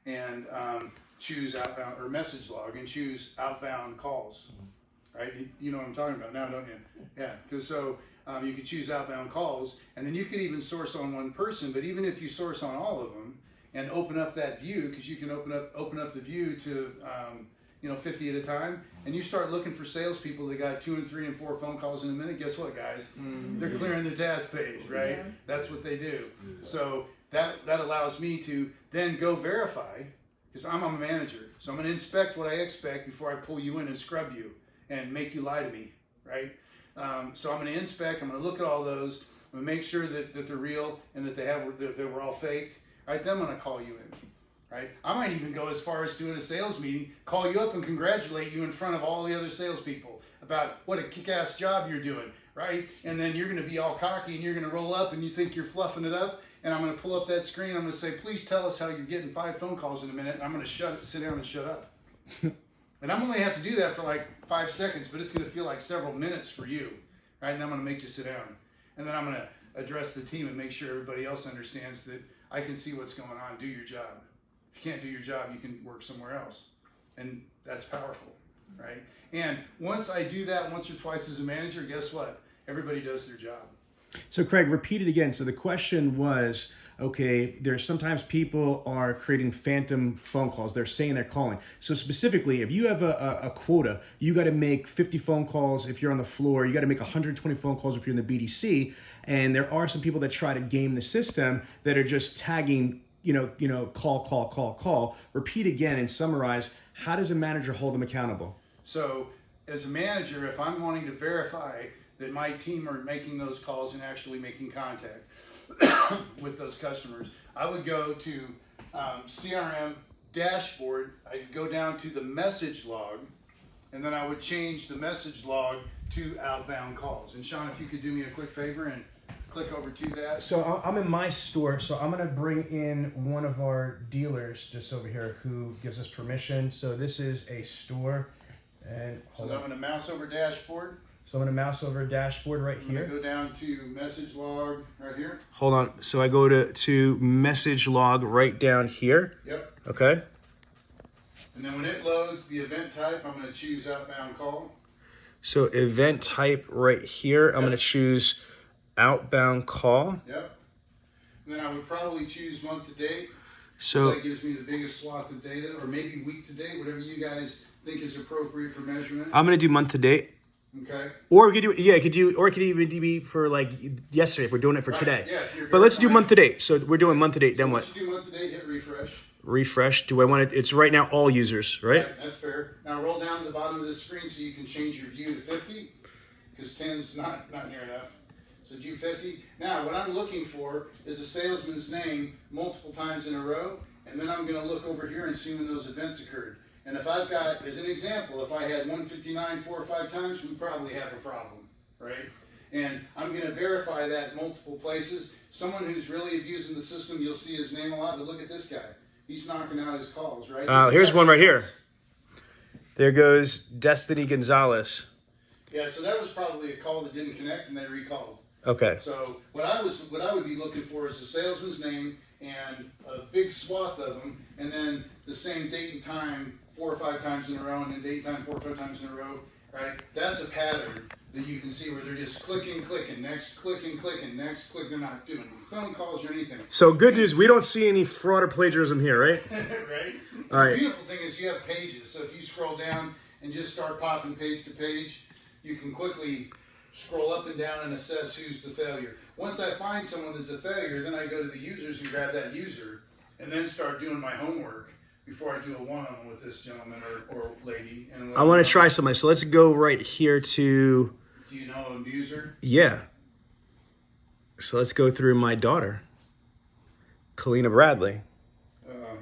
and choose outbound or message log and choose outbound calls. Right? You know what I'm talking about now, don't you? Yeah. Because you could choose outbound calls, and then you could even source on one person. But even if you source on all of them and open up that view, because you can open up the view to 50 at a time, and you start looking for salespeople that got 2 and 3 and 4 phone calls in a minute. Guess what, guys? They're clearing their task page, right? Yeah. That's what they do. So that allows me to then go verify, because I'm a manager. So I'm going to inspect what I expect before I pull you in and scrub you and make you lie to me, right? So I'm going to inspect. I'm going to look at all those. I'm going to make sure that they're real and that they were all faked. Right? Then I'm going to call you in. Right? I might even go as far as doing a sales meeting, call you up and congratulate you in front of all the other salespeople about what a kick-ass job you're doing, right? And then you're going to be all cocky and you're going to roll up and you think you're fluffing it up. And I'm going to pull up that screen. I'm going to say, please tell us how you're getting 5 phone calls in a minute. And I'm going to sit down and shut up. And I'm only have to do that for like 5 seconds, but it's going to feel like several minutes for you, right? And I'm going to make you sit down. And then I'm going to address the team and make sure everybody else understands that I can see what's going on. Do your job. If you can't do your job, you can work somewhere else. And that's powerful, right? And once I do that once or twice as a manager, guess what? Everybody does their job. So Craig, repeat it again. So the question was, okay, there's sometimes people are creating phantom phone calls. They're saying they're calling. So specifically, if you have a quota, you got to make 50 phone calls if you're on the floor. You got to make 120 phone calls if you're in the BDC. And there are some people that try to game the system that are just tagging, call. Repeat again and summarize. How does a manager hold them accountable? So as a manager, if I'm wanting to verify that my team are making those calls and actually making contact with those customers, I would go to CRM dashboard. I'd go down to the message log, and then I would change the message log to outbound calls. And Sean, if you could do me a quick favor and click over to that. So I'm in my store, so I'm going to bring in one of our dealers just over here who gives us permission. So this is a store, and I'm going to mouse over dashboard. So I'm going to mouse over dashboard right here. Go down to message log right here. Hold on. So I go to message log right down here. Yep. Okay. And then when it loads the event type, I'm going to choose outbound call. So event type right here, I'm going to choose outbound call. Yep. And then I would probably choose month to date. So that gives me the biggest swath of data, or maybe week to date, whatever you guys think is appropriate for measurement. I'm going to do month to date. Okay. Or we could do, or it could even be for like yesterday if we're doing it for today. Yeah. But let's do month to date. So we're doing month to date. Then what? Once you do month to date, hit refresh. Refresh. Do I want it? It's right now all users, right? That's fair. Now roll down to the bottom of the screen so you can change your view to 50, because 10's not near enough. So do 50. Now what I'm looking for is a salesman's name multiple times in a row, and then I'm going to look over here and see when those events occurred. And if I've got, as an example, if I had 159 4 or 5 times, we probably have a problem, right? And I'm going to verify that multiple places. Someone who's really abusing the system, you'll see his name a lot, but look at this guy. He's knocking out his calls, right? Here's one right here. There goes Destiny Gonzalez. Yeah, so that was probably a call that didn't connect and they recalled. Okay. So what I would be looking for is a salesman's name and a big swath of them, and then the same date and time 4 or 5 times in a row, and then date time 4 or 5 times in a row, right? That's a pattern that you can see where they're just clicking, next, clicking, next, click. They're not doing phone calls or anything. So good news, we don't see any fraud or plagiarism here, right? Right? All right. The beautiful thing is you have pages. So if you scroll down and just start popping page to page, you can quickly scroll up and down and assess who's the failure. Once I find someone that's a failure, then I go to the users and grab that user and then start doing my homework before I do a one-on-one with this gentleman or lady. And I want to try something. So let's go right here to... Do you know an abuser? Yeah. So let's go through my daughter, Kalina Bradley.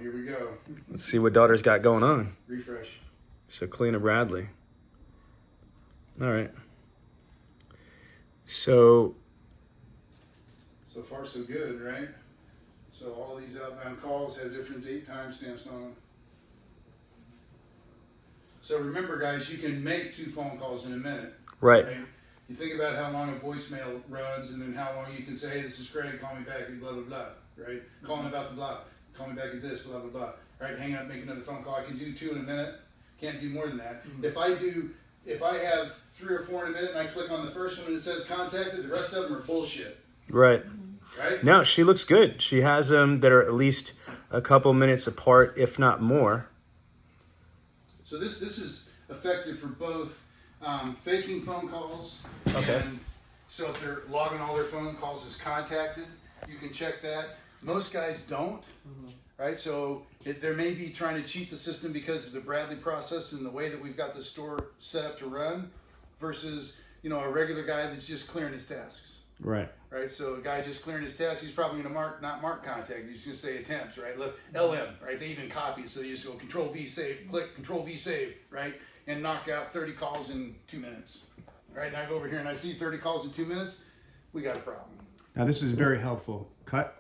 Here we go. Let's see what daughter's got going on. Refresh. So Kalina Bradley. All right. So far so good, right? So all these outbound calls have different date timestamps on them. So remember, guys, you can make 2 phone calls in a minute. Right. You think about how long a voicemail runs, and then how long you can say, hey, this is Craig, call me back, and blah, blah, blah, right? Calling about the blah, call me back at this, blah, blah, blah. right? Hang up, make another phone call. I can do 2 in a minute. Can't do more than that. If I have 3 or 4 in a minute and I click on the first one and it says contacted, the rest of them are bullshit. Right. Right? No, she looks good. She has them that are at least a couple minutes apart, if not more. So this is effective for both faking phone calls. Okay. And so if they're logging all their phone calls as contacted, you can check that. Most guys don't, right? So they may be trying to cheat the system because of the Bradley process and the way that we've got the store set up to run versus, a regular guy that's just clearing his tasks. Right. Right, so a guy just clearing his tasks, he's probably going to not mark contact. He's going to say attempts, right? Left LM, right? They even copy, so you just go Control V save, click Control V save, right? And knock out 30 calls in 2 minutes, right? And I go over here and I see 30 calls in 2 minutes. We got a problem. Now this is very helpful. Cut.